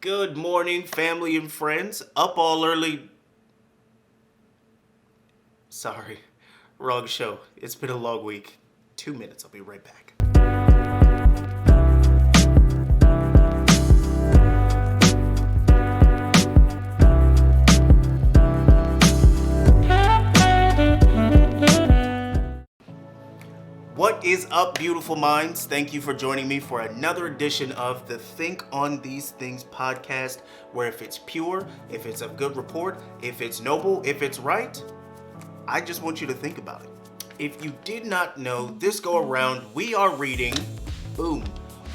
Good morning, family and friends. Up all early. Sorry, wrong show. It's been a long week. 2 minutes, I'll be right back. What is up, beautiful minds? Thank you for joining me for another edition of the Think on These Things podcast, where if it's pure, if it's of good report, if it's noble, if it's right, I just want you to think about it. If you did not know, this go around, we are reading, boom,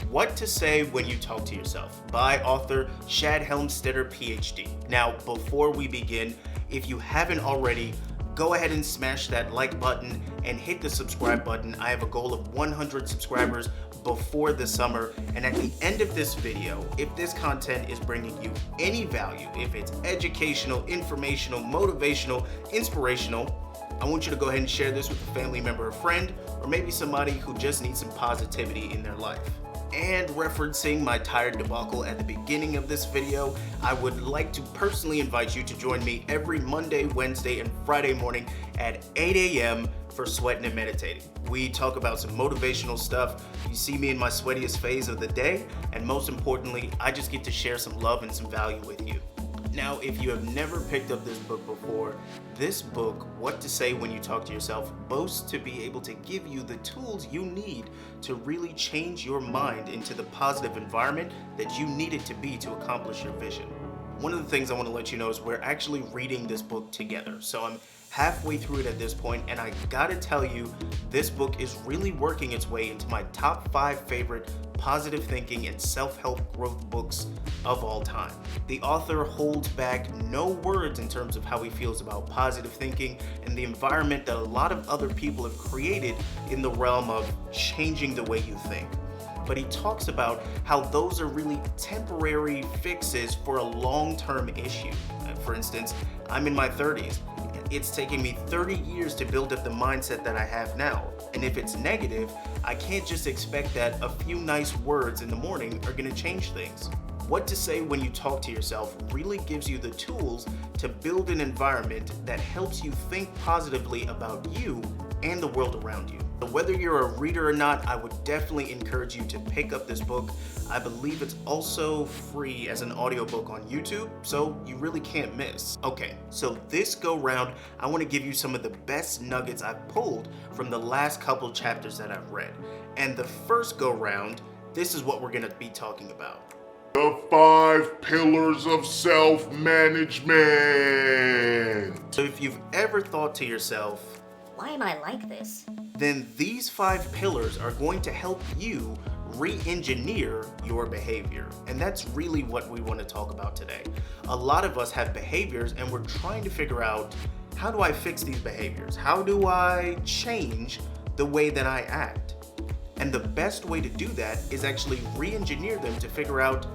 What to Say When You Talk to Yourself by author Shad Helmsetter, PhD. Now, before we begin, if you haven't already, go ahead and smash that like button and hit the subscribe button. I have a goal of 100 subscribers before the summer. And at the end of this video, if this content is bringing you any value, if it's educational, informational, motivational, inspirational, I want you to go ahead and share this with a family member or friend, or maybe somebody who just needs some positivity in their life. And referencing my tired debacle at the beginning of this video, I would like to personally invite you to join me every Monday, Wednesday, and Friday morning at 8 a.m. for Sweating and Meditating. We talk about some motivational stuff. You see me in my sweatiest phase of the day, and most importantly, I just get to share some love and some value with you. Now, if you have never picked up this book before, this book, What to Say When You Talk to Yourself, boasts to be able to give you the tools you need to really change your mind into the positive environment that you need it to be to accomplish your vision. One of the things I want to let you know is we're actually reading this book together. So I'm halfway through it at this point, and I gotta tell you, this book is really working its way into my top 5 favorite positive thinking and self-help growth books of all time. The author holds back no words in terms of how he feels about positive thinking and the environment that a lot of other people have created in the realm of changing the way you think. But he talks about how those are really temporary fixes for a long-term issue. For instance, I'm in my 30s. It's taken me 30 years to build up the mindset that I have now. And if it's negative, I can't just expect that a few nice words in the morning are gonna change things. What to Say When You Talk to Yourself really gives you the tools to build an environment that helps you think positively about you and the world around you. So whether you're a reader or not, I would definitely encourage you to pick up this book. I believe it's also free as an audiobook on YouTube, so you really can't miss. Okay, so this go round, I want to give you some of the best nuggets I've pulled from the last couple chapters that I've read. And the first go round, this is what we're going to be talking about. The 5 pillars of self-management. So if you've ever thought to yourself, why am I like this? Then these 5 pillars are going to help you re-engineer your behavior. And that's really what we want to talk about today. A lot of us have behaviors and we're trying to figure out, how do I fix these behaviors? How do I change the way that I act? And the best way to do that is actually re-engineer them to figure out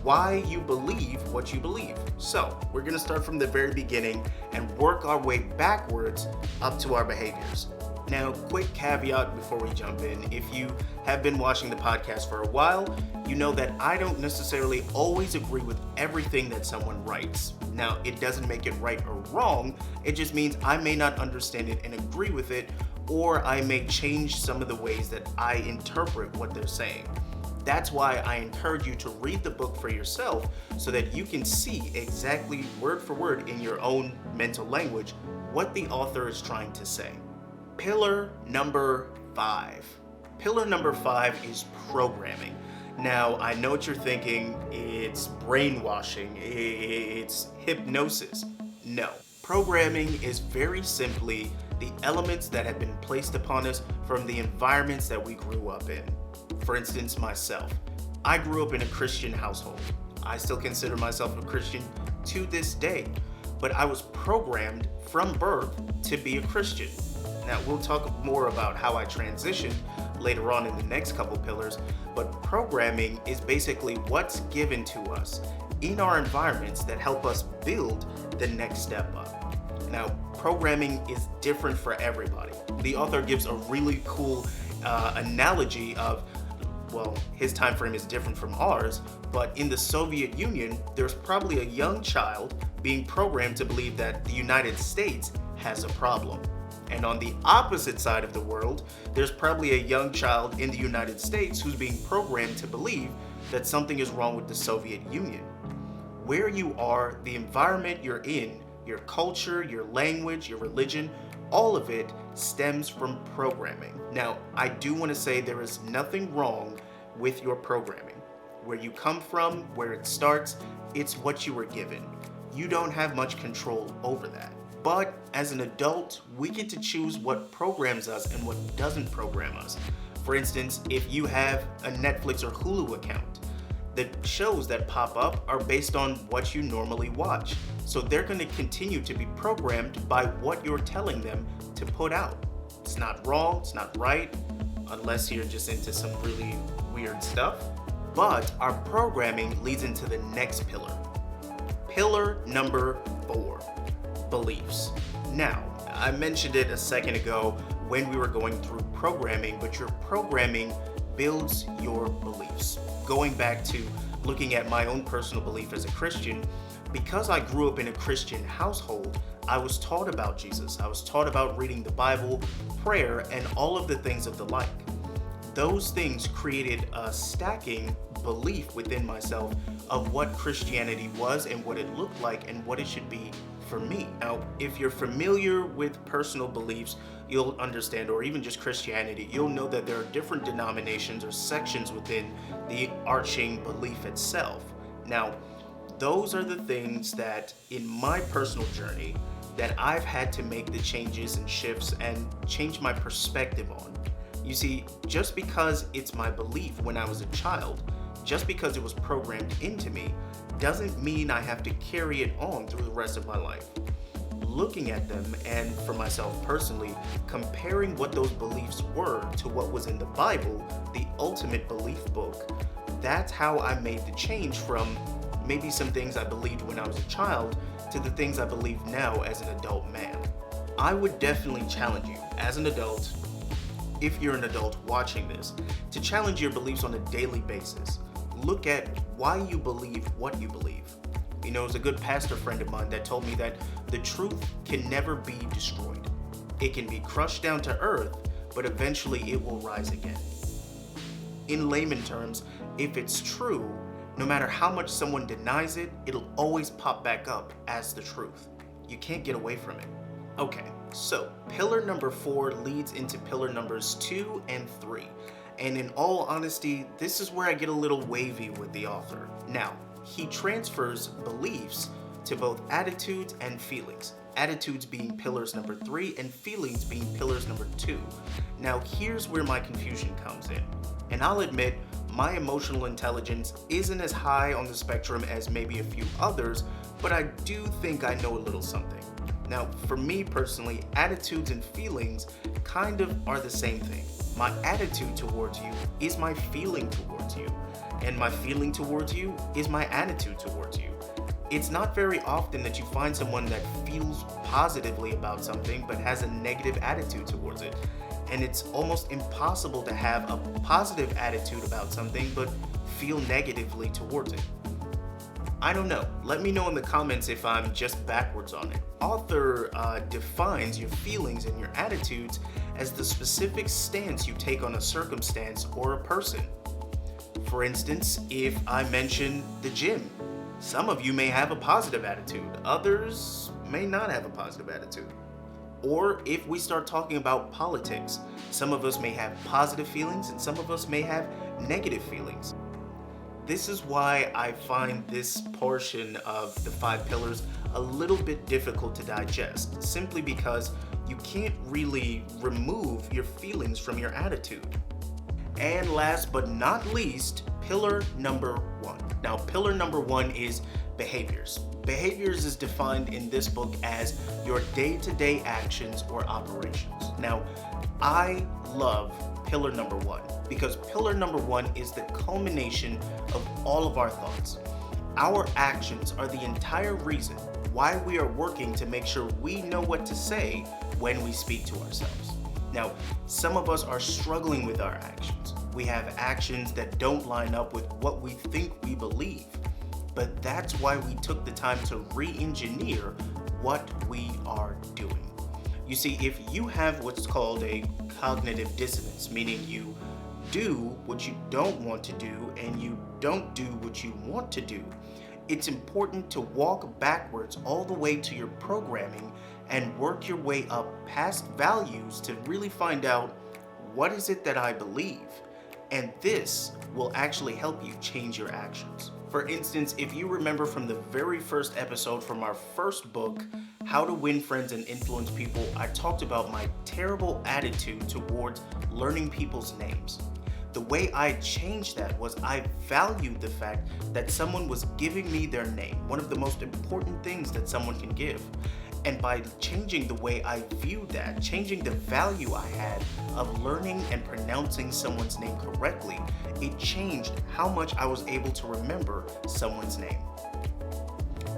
why you believe what you believe. So we're gonna start from the very beginning and work our way backwards up to our behaviors. Now, quick caveat before we jump in. If you have been watching the podcast for a while, you know that I don't necessarily always agree with everything that someone writes. Now, it doesn't make it right or wrong. It just means I may not understand it and agree with it, or I may change some of the ways that I interpret what they're saying. That's why I encourage you to read the book for yourself so that you can see exactly word for word in your own mental language what the author is trying to say. Pillar number 5. Pillar number 5 is programming. Now, I know what you're thinking. It's brainwashing. It's hypnosis. No. Programming is very simply the elements that have been placed upon us from the environments that we grew up in. For instance, myself. I grew up in a Christian household. I still consider myself a Christian to this day, but I was programmed from birth to be a Christian. Now, we'll talk more about how I transitioned later on in the next couple pillars, but programming is basically what's given to us in our environments that help us build the next step up. Now, programming is different for everybody. The author gives a really cool analogy of well, his time frame is different from ours, but in the Soviet Union, there's probably a young child being programmed to believe that the United States has a problem. And on the opposite side of the world, there's probably a young child in the United States who's being programmed to believe that something is wrong with the Soviet Union. Where you are, the environment you're in, your culture, your language, your religion, all of it stems from programming. Now, I do want to say there is nothing wrong with your programming. Where you come from, where it starts, it's what you were given. You don't have much control over that. But as an adult, we get to choose what programs us and what doesn't program us. For instance, if you have a Netflix or Hulu account, the shows that pop up are based on what you normally watch. So they're going to continue to be programmed by what you're telling them to put out. It's not wrong, it's not right, unless you're just into some really weird stuff. But our programming leads into the next pillar. Pillar number 4, beliefs. Now, I mentioned it a second ago when we were going through programming, but your programming builds your beliefs. Going back to looking at my own personal belief as a Christian, because I grew up in a Christian household, I was taught about Jesus. I was taught about reading the Bible, prayer, and all of the things of the like. Those things created a stacking belief within myself of what Christianity was and what it looked like and what it should be for me. Now, if you're familiar with personal beliefs, you'll understand, or even just Christianity, you'll know that there are different denominations or sections within the arching belief itself. Now, those are the things that in my personal journey that I've had to make the changes and shifts and change my perspective on. You see, just because it's my belief when I was a child, just because it was programmed into me, doesn't mean I have to carry it on through the rest of my life. Looking at them, and for myself personally, comparing what those beliefs were to what was in the Bible, the ultimate belief book, that's how I made the change from maybe some things I believed when I was a child to the things I believe now as an adult man. I would definitely challenge you as an adult, if you're an adult watching this, to challenge your beliefs on a daily basis. Look at why you believe what you believe. You know, it was a good pastor friend of mine that told me that the truth can never be destroyed. It can be crushed down to earth, but eventually it will rise again. In layman terms, if it's true, no matter how much someone denies it, it'll always pop back up as the truth. You can't get away from it. Okay, so pillar number 4 leads into pillar numbers 2 and 3. And in all honesty, this is where I get a little wavy with the author. Now, he transfers beliefs to both attitudes and feelings. Attitudes being pillars number 3 and feelings being pillars number 2. Now, here's where my confusion comes in. And I'll admit, my emotional intelligence isn't as high on the spectrum as maybe a few others, but I do think I know a little something. Now, for me personally, attitudes and feelings kind of are the same thing. My attitude towards you is my feeling towards you, and my feeling towards you is my attitude towards you. It's not very often that you find someone that feels positively about something but has a negative attitude towards it. And it's almost impossible to have a positive attitude about something but feel negatively towards it. I don't know. Let me know in the comments if I'm just backwards on it. Author defines your feelings and your attitudes as the specific stance you take on a circumstance or a person. For instance, if I mention the gym, some of you may have a positive attitude, others may not have a positive attitude. Or if we start talking about politics, some of us may have positive feelings and some of us may have negative feelings. This is why I find this portion of the 5 pillars a little bit difficult to digest, simply because you can't really remove your feelings from your attitude. And last but not least, pillar number 1. Now, pillar number 1 is behaviors. Behaviors is defined in this book as your day-to-day actions or operations. Now, I love pillar number 1 because pillar number 1 is the culmination of all of our thoughts. Our actions are the entire reason why we are working to make sure we know what to say when we speak to ourselves. Now, some of us are struggling with our actions. We have actions that don't line up with what we think we believe. But that's why we took the time to re-engineer what we are doing. You see, if you have what's called a cognitive dissonance, meaning you do what you don't want to do and you don't do what you want to do, it's important to walk backwards all the way to your programming and work your way up past values to really find out, what is it that I believe? And this will actually help you change your actions. For instance, if you remember from the very first episode from our first book, How to Win Friends and Influence People, I talked about my terrible attitude towards learning people's names. The way I changed that was I valued the fact that someone was giving me their name, one of the most important things that someone can give. And by changing the way I viewed that, changing the value I had of learning and pronouncing someone's name correctly, it changed how much I was able to remember someone's name.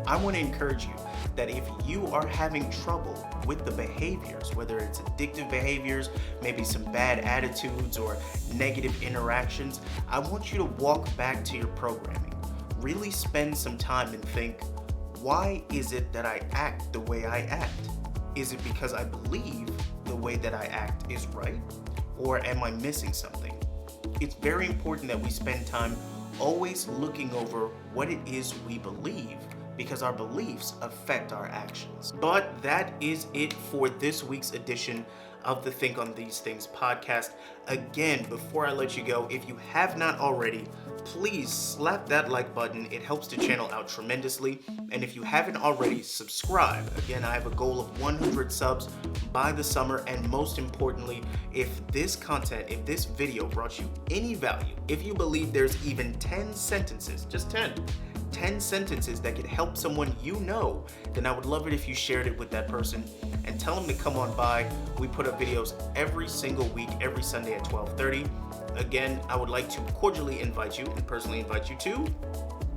I want to encourage you that if you are having trouble with the behaviors, whether it's addictive behaviors, maybe some bad attitudes or negative interactions, I want you to walk back to your programming. Really spend some time and think, why is it that I act the way I act? Is it because I believe the way that I act is right? Or am I missing something? It's very important that we spend time always looking over what it is we believe, because our beliefs affect our actions. But that is it for this week's edition of the Think on These Things podcast. Again, before I let you go, if you have not already, please slap that like button. It helps the channel out tremendously. And if you haven't already, subscribe. Again, I have a goal of 100 subs by the summer. And most importantly, if this content, if this video brought you any value, if you believe there's even 10 sentences, just 10 sentences that could help someone you know, then I would love it if you shared it with that person and tell them to come on by. We put up videos every single week, every Sunday at 12:30. Again, I would like to cordially invite you and personally invite you to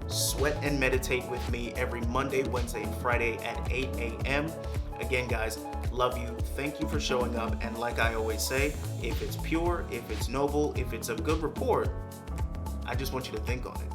sweat and meditate with me every Monday, Wednesday, and Friday at 8 a.m. Again, guys, love you. Thank you for showing up. And like I always say, if it's pure, if it's noble, if it's of good report, I just want you to think on it.